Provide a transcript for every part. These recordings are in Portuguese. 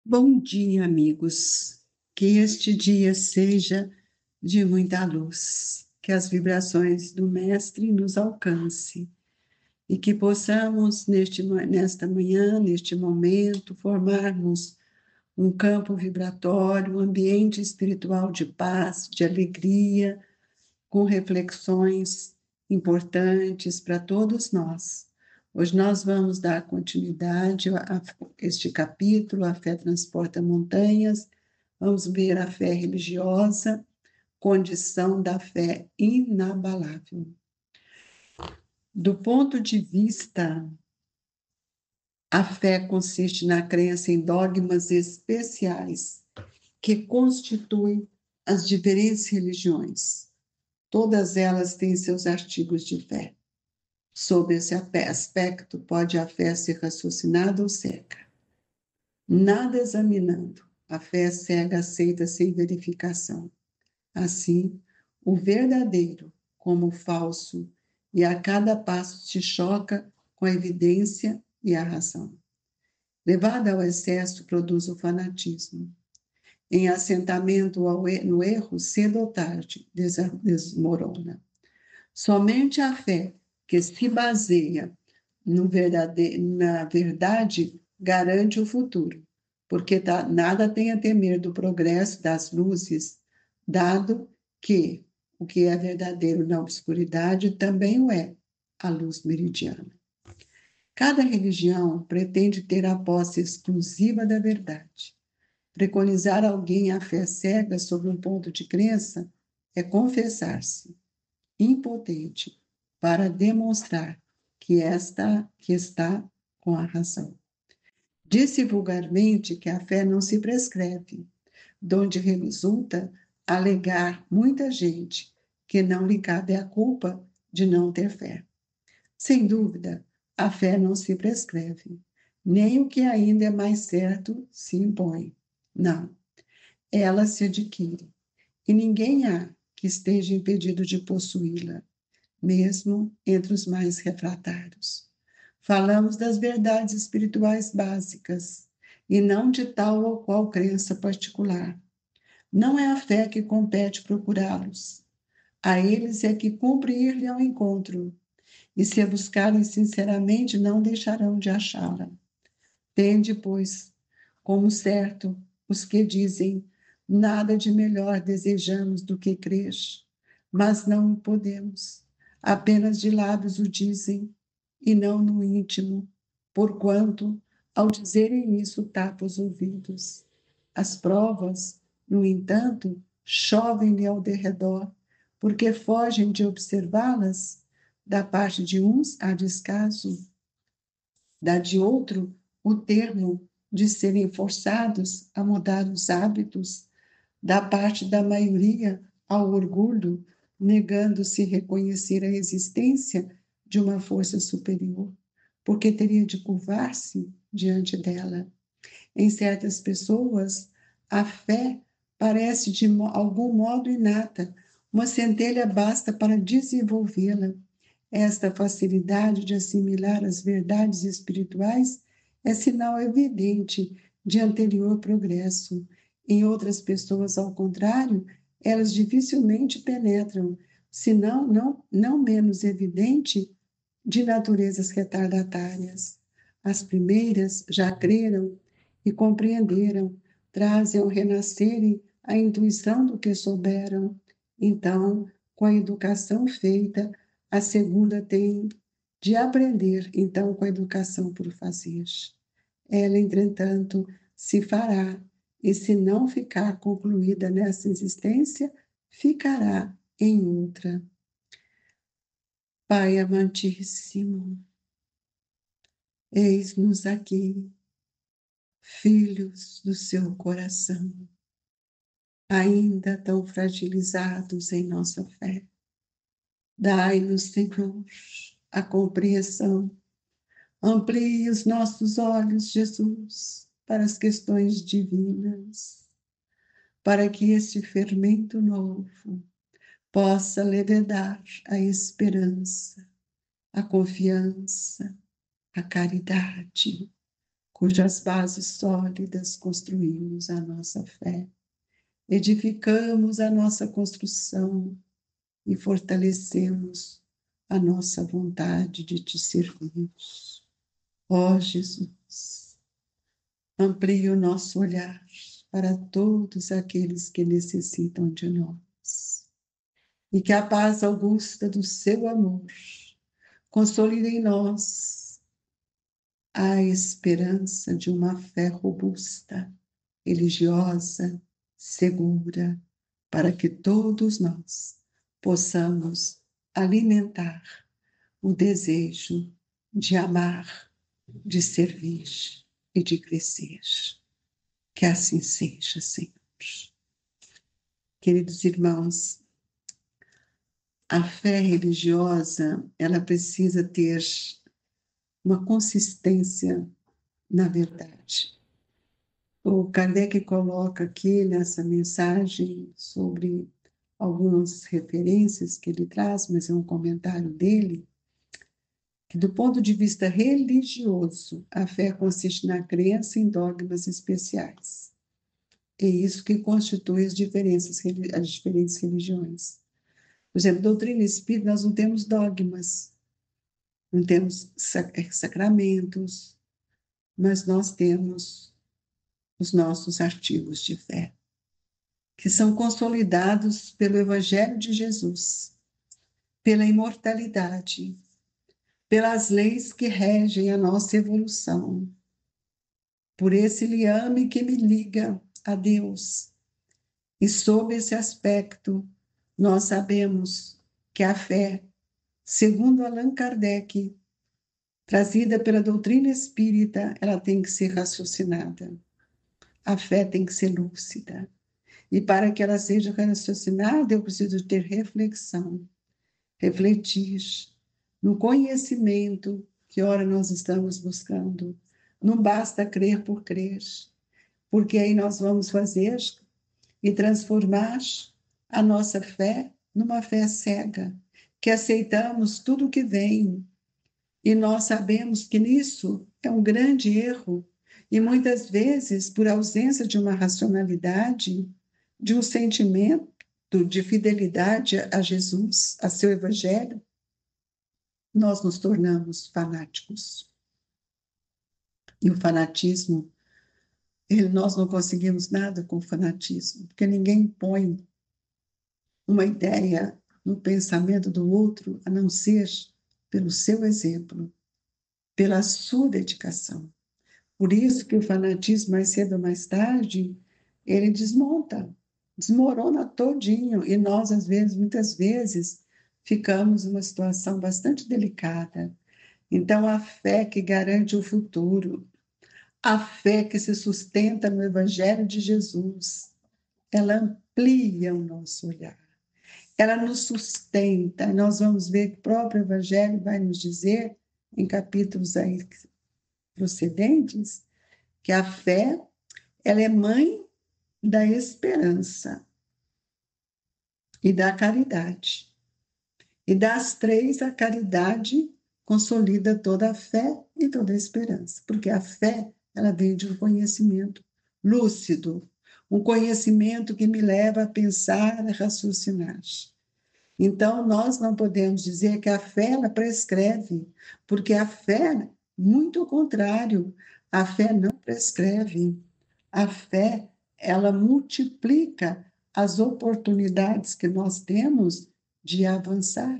Bom dia, amigos. Que este dia seja de muita luz, que as vibrações do Mestre nos alcance e que possamos, nesta manhã, neste momento, formarmos um campo vibratório, um ambiente espiritual de paz, de alegria, com reflexões importantes para todos nós. Hoje nós vamos dar continuidade a este capítulo, A Fé Transporta Montanhas. Vamos ver a fé religiosa, condição da fé inabalável. Do ponto de vista, a fé consiste na crença em dogmas especiais que constituem as diferentes religiões. Todas elas têm seus artigos de fé. Sob esse aspecto, pode a fé ser raciocinada ou cega. Nada examinando, a fé cega aceita sem verificação. Assim, o verdadeiro como o falso, e a cada passo se choca com a evidência e a razão. Levada ao excesso, produz o fanatismo. Em assentamento no erro, cedo ou tarde, desmorona. Somente a fé que se baseia na verdade garante o futuro, porque nada tem a temer do progresso das luzes, dado que o que é verdadeiro na obscuridade também o é a luz meridiana. Cada religião pretende ter a posse exclusiva da verdade. Preconizar alguém a fé cega sobre um ponto de crença é confessar-se impotente para demonstrar que está com a razão. Disse vulgarmente que a fé não se prescreve, donde resulta alegar muita gente que não lhe cabe a culpa de não ter fé. Sem dúvida, a fé não se prescreve, nem o que ainda é mais certo se impõe. Não, ela se adquire, e ninguém há que esteja impedido de possuí-la, mesmo entre os mais refratários. Falamos das verdades espirituais básicas, e não de tal ou qual crença particular. Não é a fé que compete procurá-los. A eles é que cumpre ir-lhe ao encontro, e se a buscarem sinceramente, não deixarão de achá-la. Tende, pois, como certo os que dizem: nada de melhor desejamos do que crer, mas não o podemos. Apenas de lábios o dizem, e não no íntimo, porquanto, ao dizerem isso, tapam os ouvidos. As provas, no entanto, chovem-lhe ao derredor, porque fogem de observá-las. Da parte de uns há descaso, da de outro o termo de serem forçados a mudar os hábitos, da parte da maioria ao orgulho, negando-se reconhecer a existência de uma força superior, porque teria de curvar-se diante dela. Em certas pessoas, a fé parece de algum modo inata, uma centelha basta para desenvolvê-la. Esta facilidade de assimilar as verdades espirituais é sinal evidente de anterior progresso. Em outras pessoas, ao contrário, elas dificilmente penetram, senão não menos evidente, de naturezas retardatárias. As primeiras já creram e compreenderam, trazem ao renascerem a intuição do que souberam. Então, com a educação feita, a segunda tem de aprender, então, com a educação por fazer. Ela, entretanto, se fará, e se não ficar concluída nessa existência, ficará em outra. Pai amantíssimo, eis-nos aqui, filhos do seu coração, ainda tão fragilizados em nossa fé. Dai-nos, Senhor, a compreensão. Amplie os nossos olhos, Jesus, para as questões divinas, para que este fermento novo possa levedar a esperança, a confiança, a caridade, cujas bases sólidas construímos a nossa fé, edificamos a nossa construção e fortalecemos a nossa vontade de te servir. Ó Jesus, amplie o nosso olhar para todos aqueles que necessitam de nós, e que a paz augusta do seu amor consolide em nós a esperança de uma fé robusta, religiosa, segura, para que todos nós possamos alimentar o desejo de amar, de servir e de crescer. Que assim seja, Senhor. Queridos irmãos, a fé religiosa, ela precisa ter uma consistência na verdade. O Kardec coloca aqui nessa mensagem sobre algumas referências que ele traz, mas é um comentário dele, que do ponto de vista religioso, a fé consiste na crença em dogmas especiais. É isso que constitui as diferentes religiões. Por exemplo, doutrina espírita, nós não temos dogmas, não temos sacramentos, mas nós temos os nossos artigos de fé, que são consolidados pelo Evangelho de Jesus, pela imortalidade, pelas leis que regem a nossa evolução, por esse liame que me liga a Deus. E sob esse aspecto, nós sabemos que a fé, segundo Allan Kardec, trazida pela doutrina espírita, ela tem que ser raciocinada. A fé tem que ser lúcida. E para que ela seja raciocinada, eu preciso ter reflexão, refletir no conhecimento que ora nós estamos buscando. Não basta crer por crer, porque aí nós vamos fazer e transformar a nossa fé numa fé cega, que aceitamos tudo que vem. E nós sabemos que nisso é um grande erro. E muitas vezes, por ausência de uma racionalidade, de um sentimento de fidelidade a Jesus, a seu Evangelho, nós nos tornamos fanáticos. E o fanatismo, nós não conseguimos nada com o fanatismo, porque ninguém põe uma ideia no pensamento do outro, a não ser pelo seu exemplo, pela sua dedicação. Por isso que o fanatismo, mais cedo ou mais tarde, ele desmorona todinho, e nós, às vezes, muitas vezes, ficamos numa situação bastante delicada. Então, a fé que garante o futuro, a fé que se sustenta no Evangelho de Jesus, ela amplia o nosso olhar, ela nos sustenta. Nós vamos ver que o próprio Evangelho vai nos dizer, em capítulos aí procedentes, que a fé, ela é mãe da esperança e da caridade. E das três, a caridade consolida toda a fé e toda a esperança, porque a fé, ela vem de um conhecimento lúcido, um conhecimento que me leva a pensar, a raciocinar. Então, nós não podemos dizer que a fé, ela prescreve, porque a fé, muito ao contrário, a fé não prescreve. A fé, ela multiplica as oportunidades que nós temos de avançar.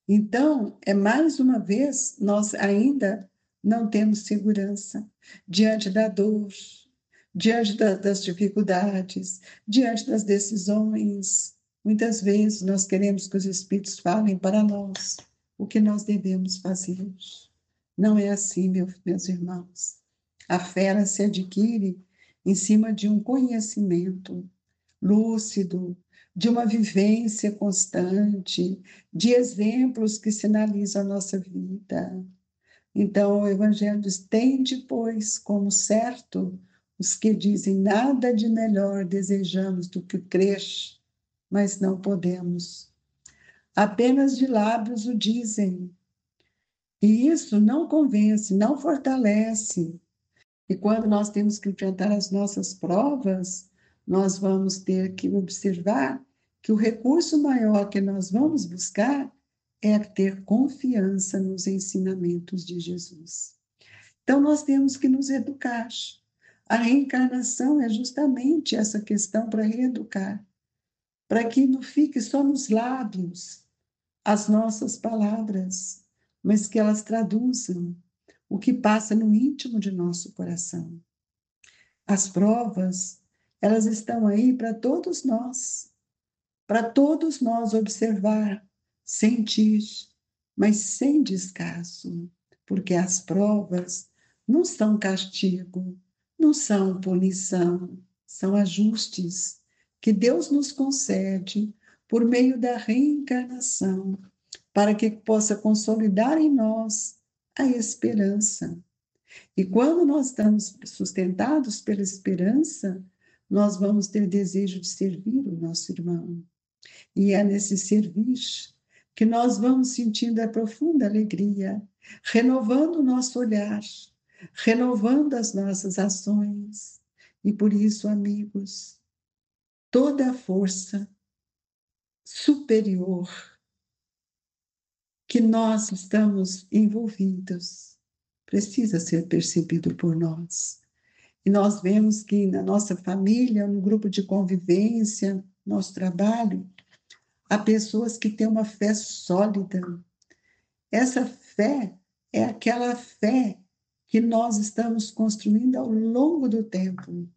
Então, mais uma vez, nós ainda não temos segurança diante da dor, diante das dificuldades, diante das decisões. Muitas vezes nós queremos que os Espíritos falem para nós o que nós devemos fazer. Não é assim, meus irmãos. A fé, ela se adquire em cima de um conhecimento lúcido, de uma vivência constante, de exemplos que sinalizam a nossa vida. Então, o Evangelho diz: tende, pois, como certo os que dizem nada de melhor desejamos do que crer, mas não podemos. Apenas de lábios o dizem. E isso não convence, não fortalece, E quando nós temos que enfrentar as nossas provas, nós vamos ter que observar que o recurso maior que nós vamos buscar é ter confiança nos ensinamentos de Jesus. Então, nós temos que nos educar. A reencarnação é justamente essa questão para reeducar, para que não fique só nos lábios as nossas palavras, mas que elas traduzam o que passa no íntimo de nosso coração. As provas, elas estão aí para todos nós observar, sentir, mas sem descaso, porque as provas não são castigo, não são punição, são ajustes que Deus nos concede por meio da reencarnação, para que possa consolidar em nós a esperança. E quando nós estamos sustentados pela esperança, nós vamos ter desejo de servir o nosso irmão. E é nesse servir que nós vamos sentindo a profunda alegria, renovando o nosso olhar, renovando as nossas ações. E por isso, amigos, toda a força superior que nós estamos envolvidos precisa ser percebido por nós. E nós vemos que na nossa família, no grupo de convivência, nosso trabalho, há pessoas que têm uma fé sólida. Essa fé é aquela fé que nós estamos construindo ao longo do tempo.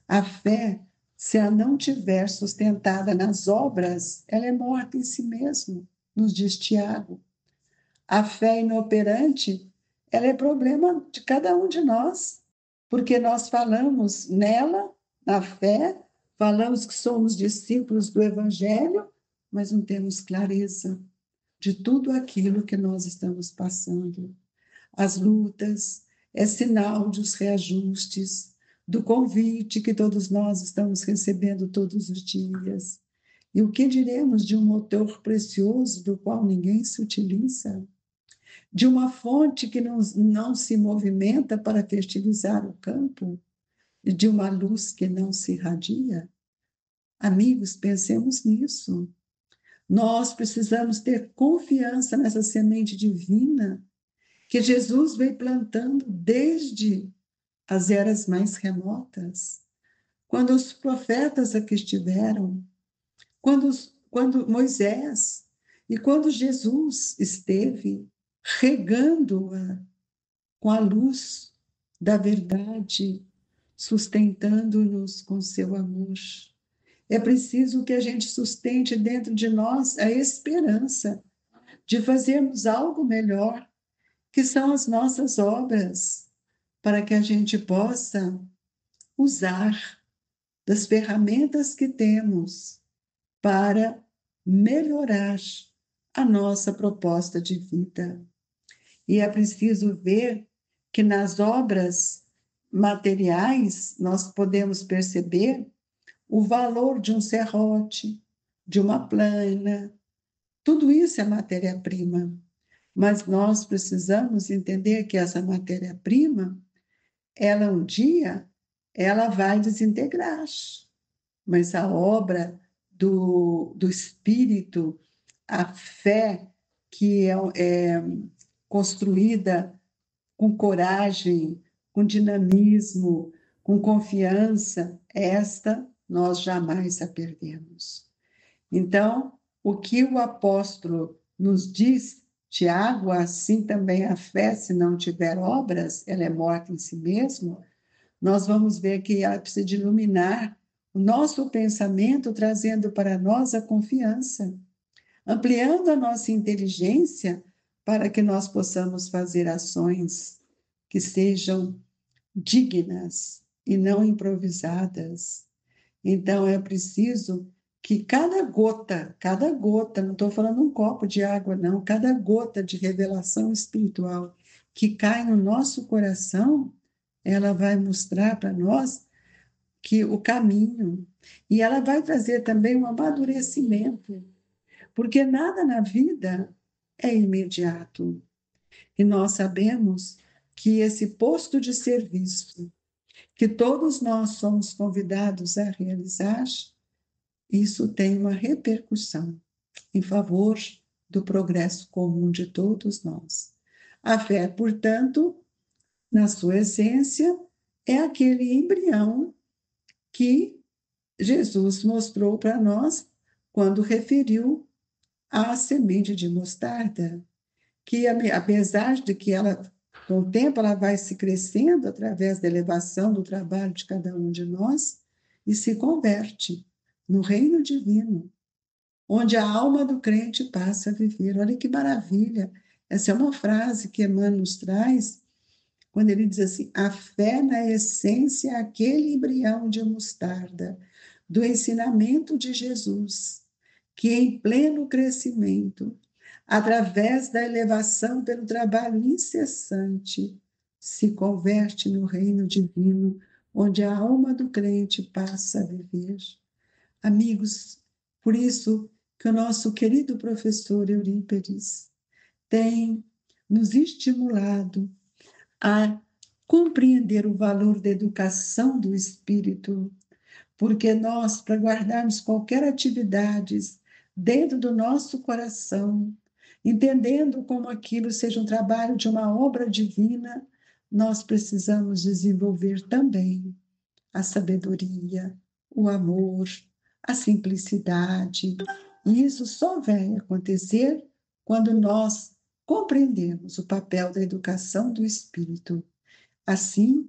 A fé, se ela não tiver sustentada nas obras, ela é morta em si mesma, nos diz Tiago. A fé inoperante, ela é problema de cada um de nós, porque nós falamos nela, na fé, falamos que somos discípulos do Evangelho, mas não temos clareza de tudo aquilo que nós estamos passando. As lutas é sinal dos reajustes, do convite que todos nós estamos recebendo todos os dias. E o que diremos de um motor precioso do qual ninguém se utiliza? De uma fonte que não se movimenta para fertilizar o campo? De uma luz que não se irradia? Amigos, pensemos nisso. Nós precisamos ter confiança nessa semente divina que Jesus veio plantando desde as eras mais remotas, quando os profetas aqui estiveram, quando Moisés e quando Jesus esteve regando-a com a luz da verdade, sustentando-nos com seu amor. É preciso que a gente sustente dentro de nós a esperança de fazermos algo melhor, que são as nossas obras, para que a gente possa usar das ferramentas que temos para melhorar a nossa proposta de vida. E é preciso ver que nas obras materiais nós podemos perceber o valor de um serrote, de uma plana, tudo isso é matéria-prima. Mas nós precisamos entender que essa matéria-prima, ela um dia, ela vai desintegrar. Mas a obra do Espírito, a fé que é construída com coragem, com dinamismo, com confiança, esta nós jamais a perdemos. Então, o que o apóstolo nos diz, Tiago, assim também a fé, se não tiver obras, ela é morta em si mesma, nós vamos ver que ela precisa de iluminar o nosso pensamento, trazendo para nós a confiança, ampliando a nossa inteligência para que nós possamos fazer ações que sejam dignas e não improvisadas. Então, é preciso que cada gota, não estou falando um copo de água, não, cada gota de revelação espiritual que cai no nosso coração, ela vai mostrar para nós que o caminho, e ela vai trazer também um amadurecimento, porque nada na vida é imediato. E nós sabemos que esse posto de serviço que todos nós somos convidados a realizar, isso tem uma repercussão em favor do progresso comum de todos nós. A fé, portanto, na sua essência, é aquele embrião que Jesus mostrou para nós quando referiu à semente de mostarda, que apesar de que ela, com o tempo, ela vai se crescendo através da elevação do trabalho de cada um de nós e se converte no reino divino, onde a alma do crente passa a viver. Olha que maravilha! Essa é uma frase que Emmanuel nos traz quando ele diz assim: a fé na essência é aquele embrião de mostarda do ensinamento de Jesus, que em pleno crescimento, através da elevação pelo trabalho incessante, se converte no reino divino, onde a alma do crente passa a viver. Amigos, por isso que o nosso querido professor Eurípides tem nos estimulado a compreender o valor da educação do espírito, porque nós, para guardarmos qualquer atividade dentro do nosso coração, entendendo como aquilo seja um trabalho de uma obra divina, nós precisamos desenvolver também a sabedoria, o amor, a simplicidade. E isso só vai acontecer quando nós compreendemos o papel da educação do espírito. Assim,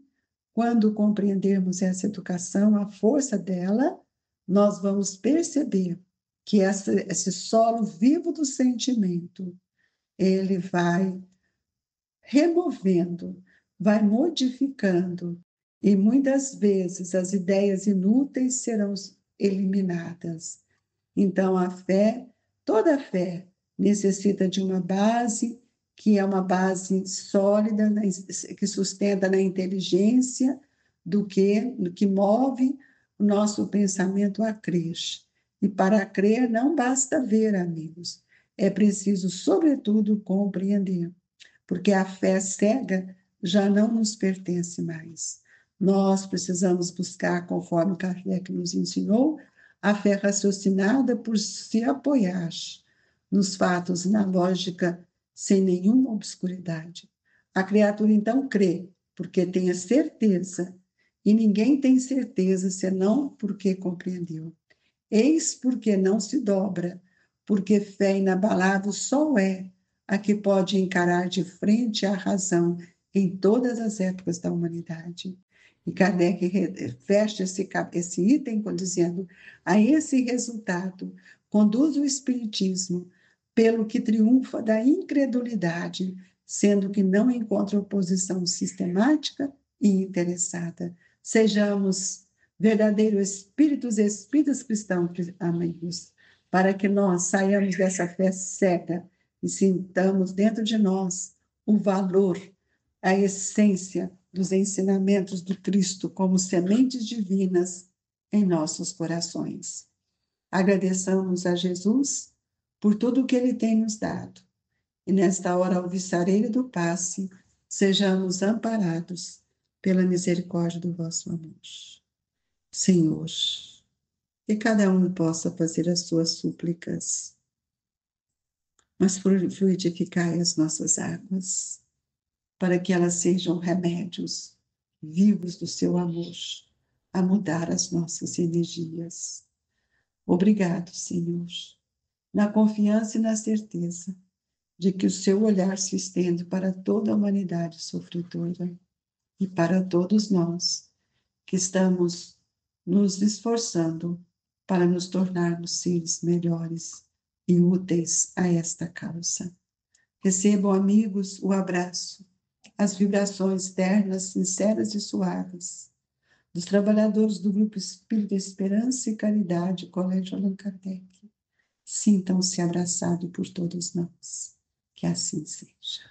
quando compreendermos essa educação, a força dela, nós vamos perceber que esse solo vivo do sentimento, ele vai removendo, vai modificando, e muitas vezes as ideias inúteis serão eliminadas. Então, a fé, toda fé, necessita de uma base, que é uma base sólida, que sustenta na inteligência, do que move o nosso pensamento a crer. E para crer não basta ver, amigos, é preciso, sobretudo, compreender, porque a fé cega já não nos pertence mais. Nós precisamos buscar, conforme Kardec nos ensinou, a fé raciocinada por se apoiar nos fatos, na lógica, sem nenhuma obscuridade. A criatura, então, crê, porque tem a certeza, e ninguém tem certeza senão porque compreendeu. Eis porque não se dobra, porque fé inabalável só é a que pode encarar de frente a razão em todas as épocas da humanidade. E Kardec fecha esse item dizendo: a esse resultado conduz o Espiritismo, pelo que triunfa da incredulidade, sendo que não encontra oposição sistemática e interessada. Sejamos verdadeiros espíritos cristãos, amigos, para que nós saiamos dessa fé cega e sintamos dentro de nós o valor, a essência dos ensinamentos do Cristo como sementes divinas em nossos corações. Agradeçamos a Jesus por tudo o que Ele tem nos dado. E nesta hora alvissareira do passe, sejamos amparados pela misericórdia do vosso amor. Senhor, que cada um possa fazer as suas súplicas, mas fluidificai as nossas águas, para que elas sejam remédios vivos do seu amor, a mudar as nossas energias. Obrigado, Senhor, na confiança e na certeza de que o seu olhar se estende para toda a humanidade sofredora e para todos nós que estamos nos esforçando para nos tornarmos seres melhores e úteis a esta causa. Recebam, amigos, o abraço, as vibrações ternas, sinceras e suaves dos trabalhadores do Grupo Espírita Esperança e Caridade, Colégio Allan Kardec. Sintam-se abraçados por todos nós. Que assim seja.